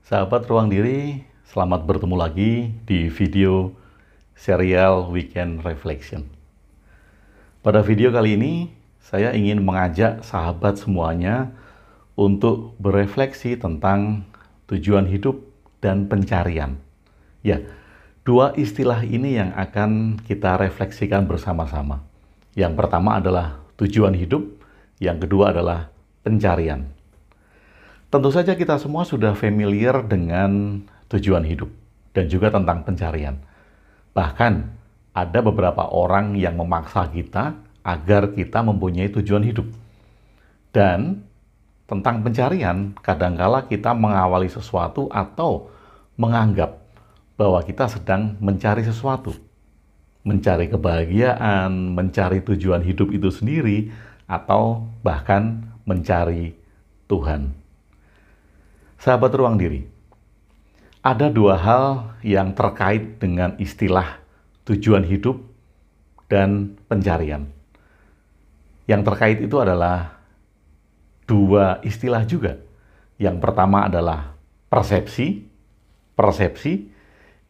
Sahabat Ruang Diri, selamat bertemu lagi di video serial Weekend Reflection. Pada video kali ini, saya ingin mengajak sahabat semuanya untuk berefleksi tentang tujuan hidup dan pencarian. Ya, dua istilah ini yang akan kita refleksikan bersama-sama. Yang pertama adalah tujuan hidup, yang kedua adalah pencarian. Tentu saja kita semua sudah familiar dengan tujuan hidup dan juga tentang pencarian. Bahkan ada beberapa orang yang memaksa kita agar kita mempunyai tujuan hidup. Dan tentang pencarian, kadangkala kita mengawali sesuatu atau menganggap bahwa kita sedang mencari sesuatu. Mencari kebahagiaan, mencari tujuan hidup itu sendiri, atau bahkan mencari Tuhan. Sahabat Ruang Diri, ada dua hal yang terkait dengan istilah tujuan hidup dan pencarian. Yang terkait itu adalah dua istilah juga. Yang pertama adalah persepsi,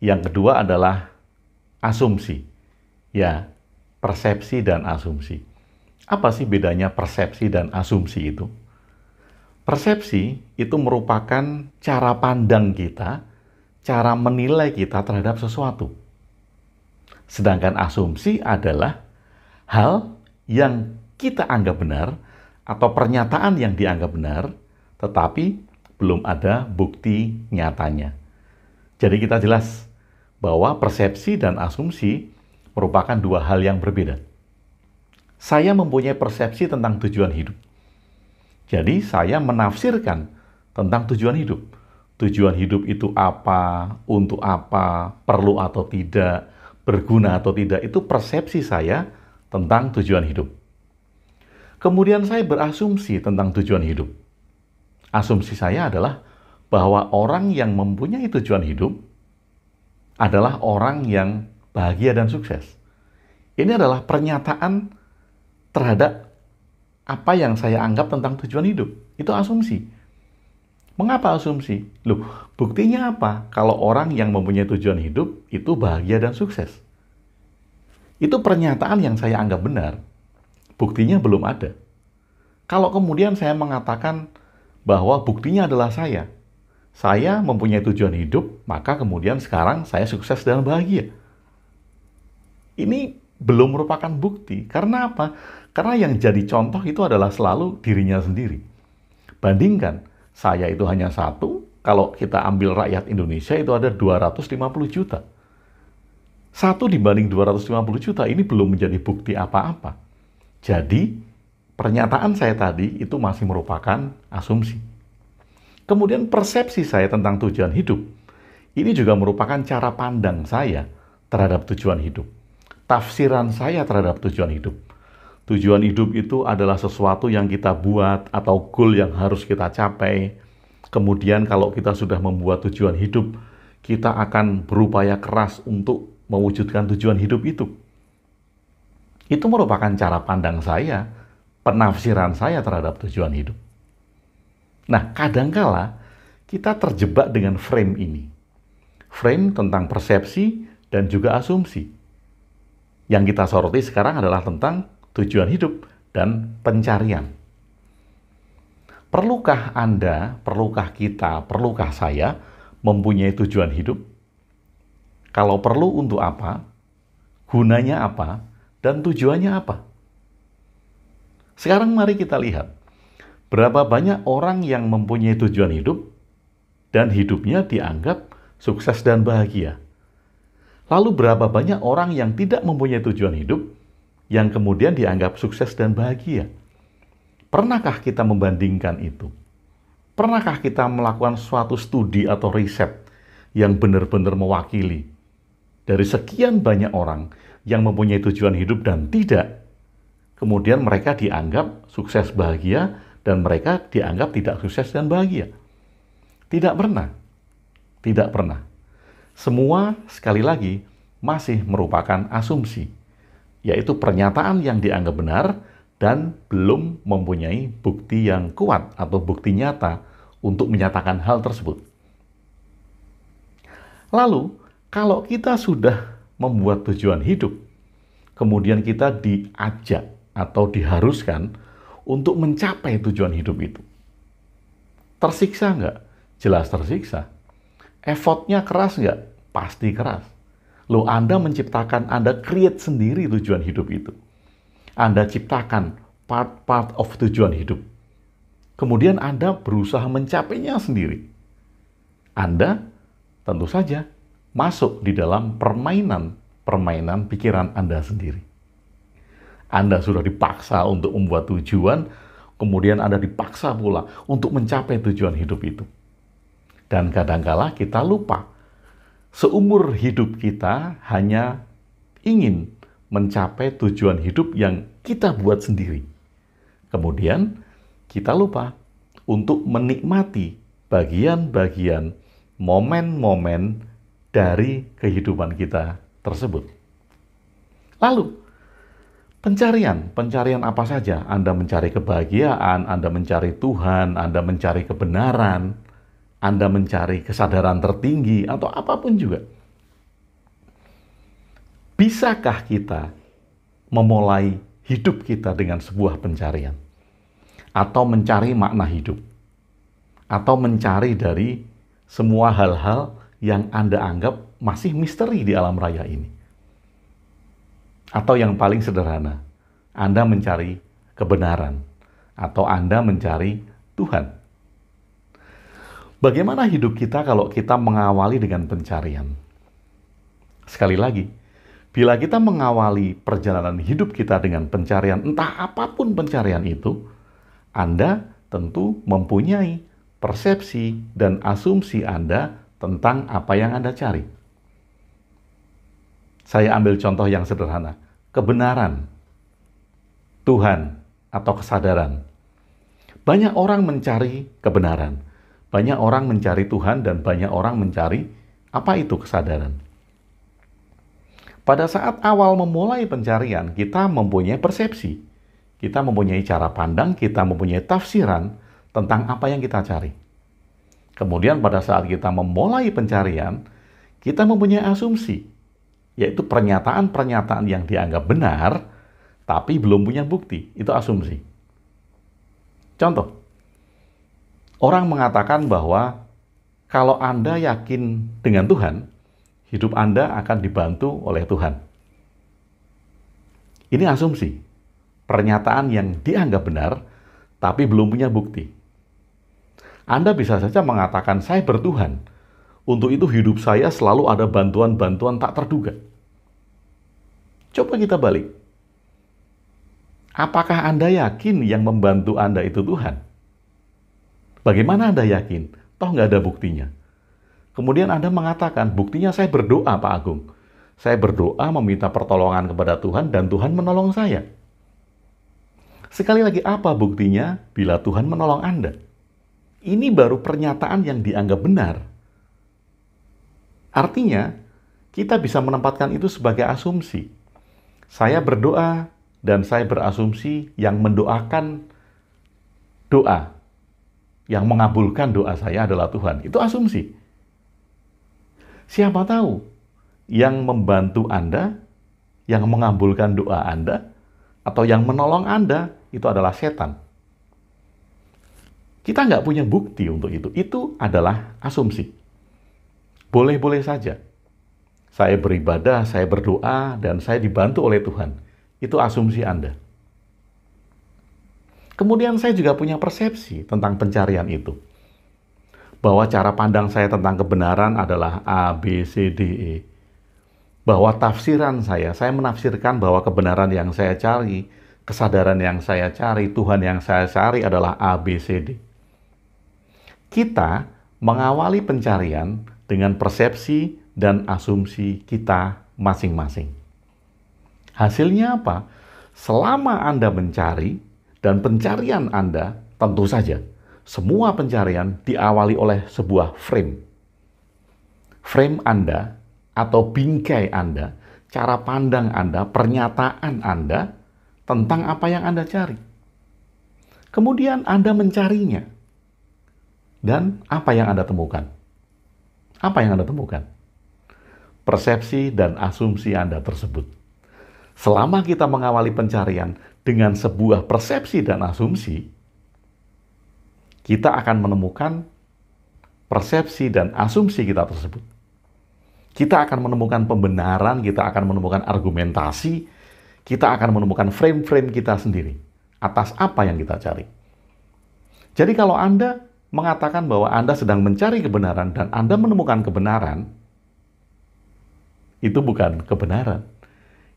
yang kedua adalah asumsi. Ya, persepsi dan asumsi. Apa sih bedanya persepsi dan asumsi itu? Persepsi itu merupakan cara pandang kita, cara menilai kita terhadap sesuatu. Sedangkan asumsi adalah hal yang kita anggap benar atau pernyataan yang dianggap benar, tetapi belum ada bukti nyatanya. Jadi kita jelas bahwa persepsi dan asumsi merupakan dua hal yang berbeda. Saya mempunyai persepsi tentang tujuan hidup. Jadi saya menafsirkan tentang tujuan hidup. Tujuan hidup itu apa, untuk apa, perlu atau tidak, berguna atau tidak, itu persepsi saya tentang tujuan hidup. Kemudian saya berasumsi tentang tujuan hidup. Asumsi saya adalah bahwa orang yang mempunyai tujuan hidup adalah orang yang bahagia dan sukses. Ini adalah pernyataan terhadap apa yang saya anggap tentang tujuan hidup. Itu asumsi. Mengapa asumsi? Loh, buktinya apa? Kalau orang yang mempunyai tujuan hidup itu bahagia dan sukses. Itu pernyataan yang saya anggap benar. Buktinya belum ada. Kalau kemudian saya mengatakan bahwa buktinya adalah saya mempunyai tujuan hidup, maka kemudian sekarang saya sukses dan bahagia. Ini belum merupakan bukti. Karena apa? Karena yang jadi contoh itu adalah selalu dirinya sendiri. Bandingkan, saya itu hanya satu, kalau kita ambil rakyat Indonesia itu ada 250 juta. Satu dibanding 250 juta ini belum menjadi bukti apa-apa. Jadi, pernyataan saya tadi itu masih merupakan asumsi. Kemudian persepsi saya tentang tujuan hidup, ini juga merupakan cara pandang saya terhadap tujuan hidup. Tafsiran saya terhadap tujuan hidup. Tujuan hidup itu adalah sesuatu yang kita buat atau goal yang harus kita capai. Kemudian kalau kita sudah membuat tujuan hidup, kita akan berupaya keras untuk mewujudkan tujuan hidup itu. Itu merupakan cara pandang saya, penafsiran saya terhadap tujuan hidup. Nah, kadangkala kita terjebak dengan frame ini. Frame tentang persepsi dan juga asumsi. Yang kita soroti sekarang adalah tentang tujuan hidup dan pencarian. Perlukah Anda, perlukah kita, perlukah saya mempunyai tujuan hidup? Kalau perlu, untuk apa? Gunanya apa? Dan tujuannya apa? Sekarang mari kita lihat. Berapa banyak orang yang mempunyai tujuan hidup dan hidupnya dianggap sukses dan bahagia? Lalu berapa banyak orang yang tidak mempunyai tujuan hidup yang kemudian dianggap sukses dan bahagia? Pernahkah kita membandingkan itu? Pernahkah kita melakukan suatu studi atau riset yang benar-benar mewakili dari sekian banyak orang yang mempunyai tujuan hidup dan tidak? Kemudian mereka dianggap sukses bahagia dan mereka dianggap tidak sukses dan bahagia. Tidak pernah. Tidak pernah. Semua, sekali lagi, masih merupakan asumsi, yaitu pernyataan yang dianggap benar dan belum mempunyai bukti yang kuat atau bukti nyata untuk menyatakan hal tersebut. Lalu, kalau kita sudah membuat tujuan hidup, kemudian kita diajak atau diharuskan untuk mencapai tujuan hidup itu. Tersiksa nggak? Jelas tersiksa. Effortnya keras nggak? Pasti keras. Loh, Anda menciptakan, Anda create sendiri tujuan hidup itu. Anda ciptakan part-part of tujuan hidup. Kemudian Anda berusaha mencapainya sendiri. Anda tentu saja masuk di dalam permainan pikiran Anda sendiri. Anda sudah dipaksa untuk membuat tujuan, kemudian Anda dipaksa pula untuk mencapai tujuan hidup itu. Dan kadangkala kita lupa, seumur hidup kita hanya ingin mencapai tujuan hidup yang kita buat sendiri. Kemudian kita lupa untuk menikmati bagian-bagian, momen-momen dari kehidupan kita tersebut. Lalu, pencarian apa saja? Anda mencari kebahagiaan, Anda mencari Tuhan, Anda mencari kebenaran, Anda mencari kesadaran tertinggi, atau apapun juga. Bisakah kita memulai hidup kita dengan sebuah pencarian? Atau mencari makna hidup? Atau mencari dari semua hal-hal yang Anda anggap masih misteri di alam raya ini? Atau yang paling sederhana, Anda mencari kebenaran, atau Anda mencari Tuhan. Bagaimana hidup kita kalau kita mengawali dengan pencarian? Sekali lagi, bila kita mengawali perjalanan hidup kita dengan pencarian, entah apapun pencarian itu, Anda tentu mempunyai persepsi dan asumsi Anda tentang apa yang Anda cari. Saya ambil contoh yang sederhana, kebenaran, Tuhan, atau kesadaran. Banyak orang mencari kebenaran, banyak orang mencari Tuhan, dan banyak orang mencari apa itu kesadaran. Pada saat awal memulai pencarian, kita mempunyai persepsi, kita mempunyai cara pandang, kita mempunyai tafsiran tentang apa yang kita cari. Kemudian pada saat kita memulai pencarian, kita mempunyai asumsi, yaitu pernyataan-pernyataan yang dianggap benar, tapi belum punya bukti. Itu asumsi. Contoh, orang mengatakan bahwa kalau Anda yakin dengan Tuhan, hidup Anda akan dibantu oleh Tuhan. Ini asumsi, pernyataan yang dianggap benar, tapi belum punya bukti. Anda bisa saja mengatakan, saya bertuhan, untuk itu hidup saya selalu ada bantuan-bantuan tak terduga. Coba kita balik. Apakah Anda yakin yang membantu Anda itu Tuhan? Bagaimana Anda yakin? Toh nggak ada buktinya. Kemudian Anda mengatakan, buktinya saya berdoa, Pak Agung. Saya berdoa meminta pertolongan kepada Tuhan, dan Tuhan menolong saya. Sekali lagi, apa buktinya bila Tuhan menolong Anda? Ini baru pernyataan yang dianggap benar. Artinya, kita bisa menempatkan itu sebagai asumsi. Saya berdoa dan saya berasumsi yang mendoakan doa, yang mengabulkan doa saya adalah Tuhan. Itu asumsi. Siapa tahu yang membantu Anda, yang mengabulkan doa Anda, atau yang menolong Anda, itu adalah setan. Kita nggak punya bukti untuk itu. Itu adalah asumsi. Boleh-boleh saja. Saya beribadah, saya berdoa, dan saya dibantu oleh Tuhan. Itu asumsi Anda. Kemudian saya juga punya persepsi tentang pencarian itu. Bahwa cara pandang saya tentang kebenaran adalah A, B, C, D, E. Bahwa tafsiran saya menafsirkan bahwa kebenaran yang saya cari, kesadaran yang saya cari, Tuhan yang saya cari adalah A, B, C, D. Kita mengawali pencarian dengan persepsi dan asumsi kita masing-masing. Hasilnya apa? Selama Anda mencari dan pencarian Anda, tentu saja semua pencarian diawali oleh sebuah frame. Frame Anda atau bingkai Anda, cara pandang Anda, pernyataan Anda tentang apa yang Anda cari. Kemudian Anda mencarinya. Dan apa yang Anda temukan? Apa yang Anda temukan? persepsi dan asumsi Anda tersebut. Selama kita mengawali pencarian dengan sebuah persepsi dan asumsi, kita akan menemukan persepsi dan asumsi kita tersebut. Kita akan menemukan pembenaran, kita akan menemukan argumentasi, kita akan menemukan frame-frame kita sendiri atas apa yang kita cari. Jadi kalau Anda mengatakan bahwa Anda sedang mencari kebenaran dan Anda menemukan kebenaran, itu bukan kebenaran.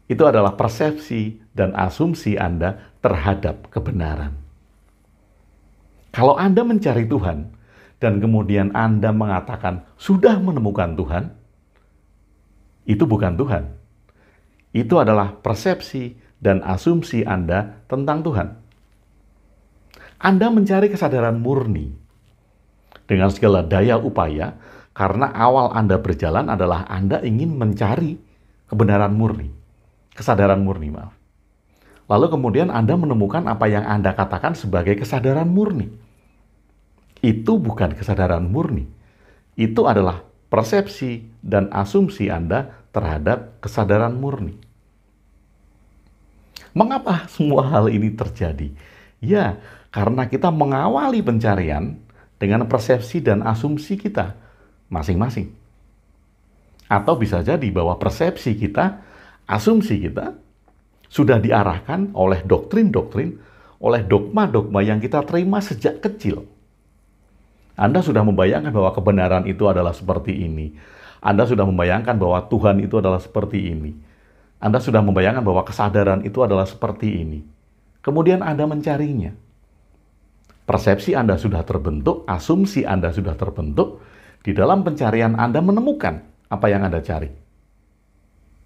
Itu adalah persepsi dan asumsi Anda terhadap kebenaran. Kalau Anda mencari Tuhan, dan kemudian Anda mengatakan sudah menemukan Tuhan, itu bukan Tuhan. Itu adalah persepsi dan asumsi Anda tentang Tuhan. Anda mencari kesadaran murni dengan segala daya upaya, karena awal Anda berjalan adalah Anda ingin mencari kebenaran murni, kesadaran murni, maaf. Lalu kemudian Anda menemukan apa yang Anda katakan sebagai kesadaran murni. Itu bukan kesadaran murni. Itu adalah persepsi dan asumsi Anda terhadap kesadaran murni. Mengapa semua hal ini terjadi? Ya, karena kita mengawali pencarian dengan persepsi dan asumsi kita masing-masing. Atau bisa jadi bahwa persepsi kita, asumsi kita, sudah diarahkan oleh doktrin-doktrin, oleh dogma-dogma yang kita terima sejak kecil. Anda sudah membayangkan bahwa kebenaran itu adalah seperti ini. Anda sudah membayangkan bahwa Tuhan itu adalah seperti ini. Anda sudah membayangkan bahwa kesadaran itu adalah seperti ini. Kemudian Anda mencarinya. Persepsi Anda sudah terbentuk, asumsi Anda sudah terbentuk. Di dalam pencarian Anda menemukan apa yang Anda cari.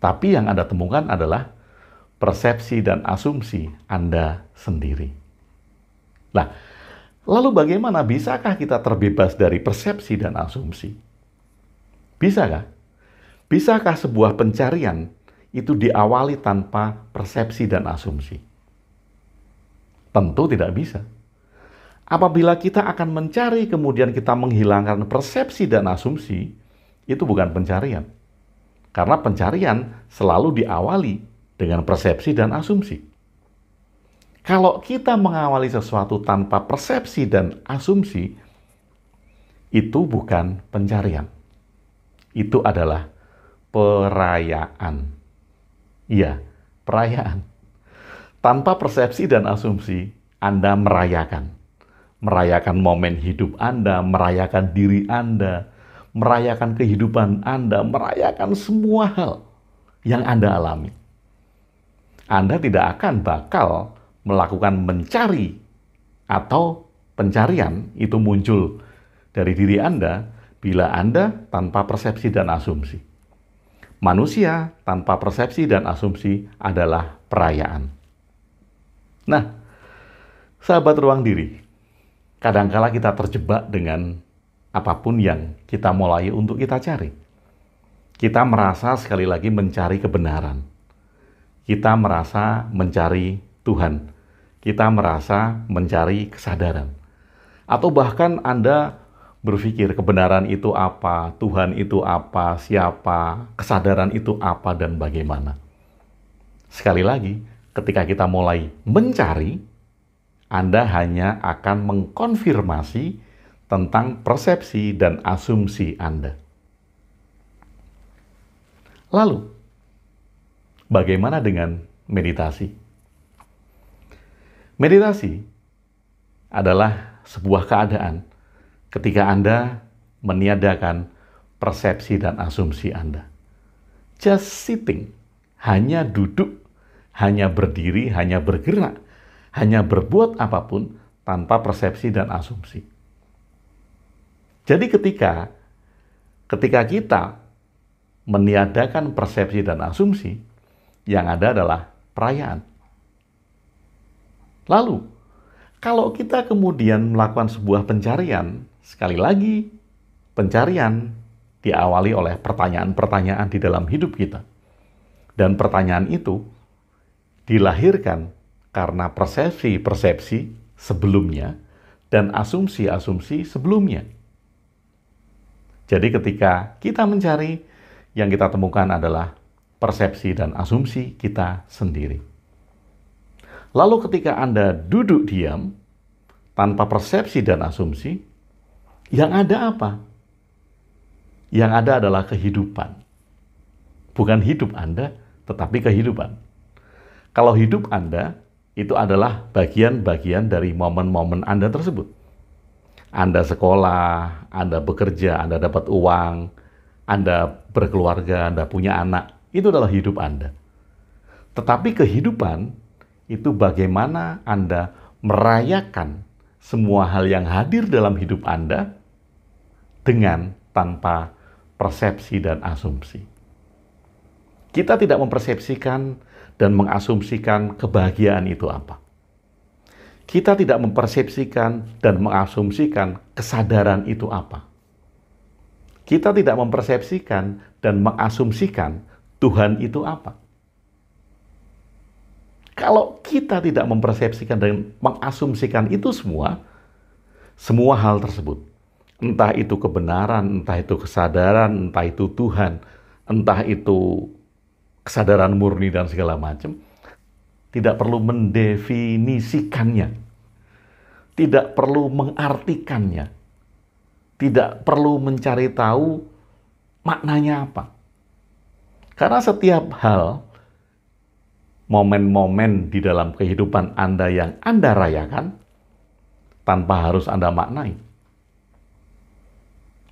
Tapi yang Anda temukan adalah persepsi dan asumsi Anda sendiri. Nah, lalu bagaimana bisakah kita terbebas dari persepsi dan asumsi? Bisakah? Bisakah sebuah pencarian itu diawali tanpa persepsi dan asumsi? Tentu tidak bisa. Apabila kita akan mencari kemudian kita menghilangkan persepsi dan asumsi, itu bukan pencarian. Karena pencarian selalu diawali dengan persepsi dan asumsi. Kalau kita mengawali sesuatu tanpa persepsi dan asumsi, itu bukan pencarian. Itu adalah perayaan. Iya, perayaan. Tanpa persepsi dan asumsi, Anda merayakan. Merayakan momen hidup Anda, merayakan diri Anda, merayakan kehidupan Anda, merayakan semua hal yang Anda alami. Anda tidak akan bakal melakukan mencari atau pencarian itu muncul dari diri Anda bila Anda tanpa persepsi dan asumsi. Manusia tanpa persepsi dan asumsi adalah perayaan. Nah, sahabat ruang diri, kadangkala kita terjebak dengan apapun yang kita mulai untuk kita cari. Kita merasa sekali lagi mencari kebenaran. Kita merasa mencari Tuhan. Kita merasa mencari kesadaran. Atau bahkan Anda berpikir kebenaran itu apa, Tuhan itu apa, siapa, kesadaran itu apa, dan bagaimana. Sekali lagi, ketika kita mulai mencari, Anda hanya akan mengkonfirmasi tentang persepsi dan asumsi Anda. Lalu, bagaimana dengan meditasi? Meditasi adalah sebuah keadaan ketika Anda meniadakan persepsi dan asumsi Anda. Just sitting, hanya duduk, hanya berdiri, hanya bergerak, hanya berbuat apapun tanpa persepsi dan asumsi. Jadi ketika kita meniadakan persepsi dan asumsi, yang ada adalah perayaan. Lalu, kalau kita kemudian melakukan sebuah pencarian, sekali lagi, pencarian diawali oleh pertanyaan-pertanyaan di dalam hidup kita. Dan pertanyaan itu dilahirkan karena persepsi-persepsi sebelumnya dan asumsi-asumsi sebelumnya. Jadi ketika kita mencari, yang kita temukan adalah persepsi dan asumsi kita sendiri. Lalu ketika Anda duduk diam, tanpa persepsi dan asumsi, yang ada apa? Yang ada adalah kehidupan. Bukan hidup Anda, tetapi kehidupan. Kalau hidup Anda, itu adalah bagian-bagian dari momen-momen Anda tersebut. Anda sekolah, Anda bekerja, Anda dapat uang, Anda berkeluarga, Anda punya anak. Itu adalah hidup Anda. Tetapi kehidupan itu bagaimana Anda merayakan semua hal yang hadir dalam hidup Anda dengan tanpa persepsi dan asumsi. Kita tidak mempersepsikan dan mengasumsikan kebahagiaan itu apa. Kita tidak mempersepsikan dan mengasumsikan kesadaran itu apa. Kita tidak mempersepsikan dan mengasumsikan Tuhan itu apa. Kalau kita tidak mempersepsikan dan mengasumsikan itu semua hal tersebut, entah itu kebenaran, entah itu kesadaran, entah itu Tuhan, entah itu kesadaran murni dan segala macam, tidak perlu mendefinisikannya, tidak perlu mengartikannya, tidak perlu mencari tahu maknanya apa. Karena setiap hal, momen-momen di dalam kehidupan Anda yang Anda rayakan, tanpa harus Anda maknai.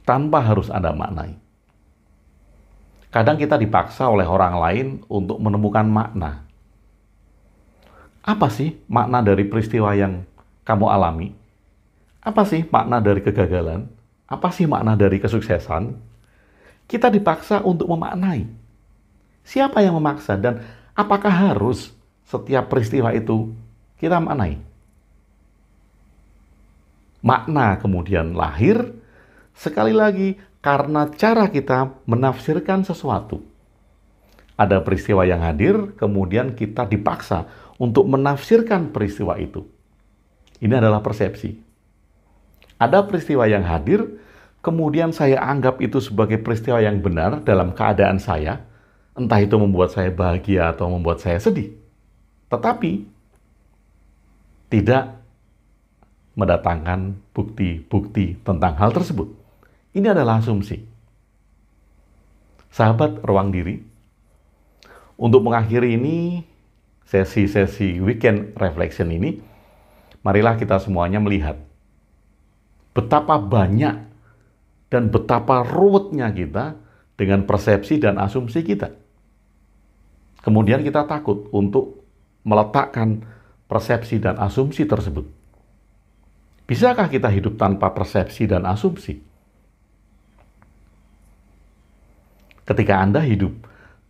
Tanpa harus Anda maknai. Kadang kita dipaksa oleh orang lain untuk menemukan makna. Apa sih makna dari peristiwa yang kamu alami? Apa sih makna dari kegagalan? Apa sih makna dari kesuksesan? Kita dipaksa untuk memaknai. Siapa yang memaksa dan apakah harus setiap peristiwa itu kita maknai? Makna kemudian lahir, sekali lagi, karena cara kita menafsirkan sesuatu. Ada peristiwa yang hadir, kemudian kita dipaksa untuk menafsirkan peristiwa itu. Ini adalah persepsi. Ada peristiwa yang hadir, kemudian saya anggap itu sebagai peristiwa yang benar dalam keadaan saya, entah itu membuat saya bahagia atau membuat saya sedih. Tetapi, tidak mendatangkan bukti-bukti tentang hal tersebut. Ini adalah asumsi. Sahabat Ruang Diri, untuk mengakhiri ini, sesi-sesi weekend reflection ini, marilah kita semuanya melihat betapa banyak dan betapa ruwetnya kita dengan persepsi dan asumsi kita. Kemudian kita takut untuk meletakkan persepsi dan asumsi tersebut. Bisakah kita hidup tanpa persepsi dan asumsi? Ketika Anda hidup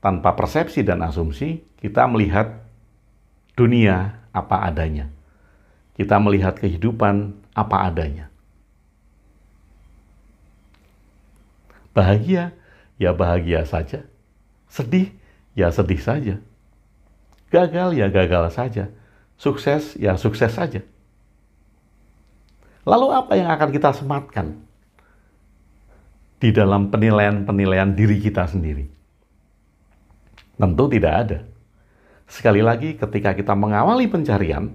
tanpa persepsi dan asumsi, kita melihat dunia apa adanya. Kita melihat kehidupan apa adanya. Bahagia, ya bahagia saja. Sedih, ya sedih saja. Gagal, ya gagal saja. Sukses, ya sukses saja. Lalu apa yang akan kita sematkan di dalam penilaian-penilaian diri kita sendiri? Tentu tidak ada. Sekali lagi, ketika kita mengawali pencarian,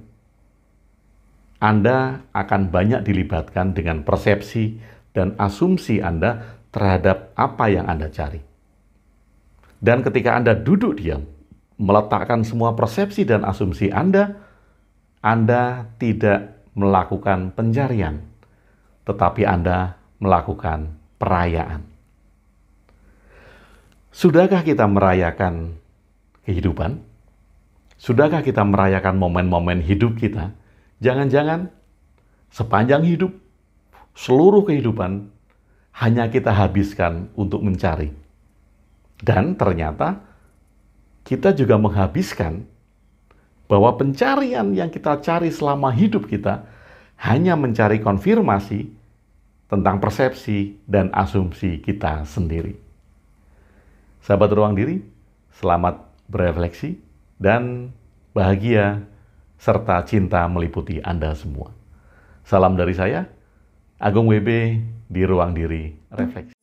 Anda akan banyak dilibatkan dengan persepsi dan asumsi Anda terhadap apa yang Anda cari. Dan ketika Anda duduk diam, meletakkan semua persepsi dan asumsi Anda tidak melakukan pencarian, tetapi Anda melakukan perayaan. Sudahkah kita merayakan kehidupan? Sudahkah kita merayakan momen-momen hidup kita? Jangan-jangan sepanjang hidup, seluruh kehidupan hanya kita habiskan untuk mencari. Dan ternyata kita juga menghabiskan bahwa pencarian yang kita cari selama hidup kita hanya mencari konfirmasi tentang persepsi dan asumsi kita sendiri. Sahabat Ruang Diri, selamat berefleksi dan bahagia serta cinta meliputi Anda semua. Salam dari saya, Agung WB di Ruang Diri Refleksi.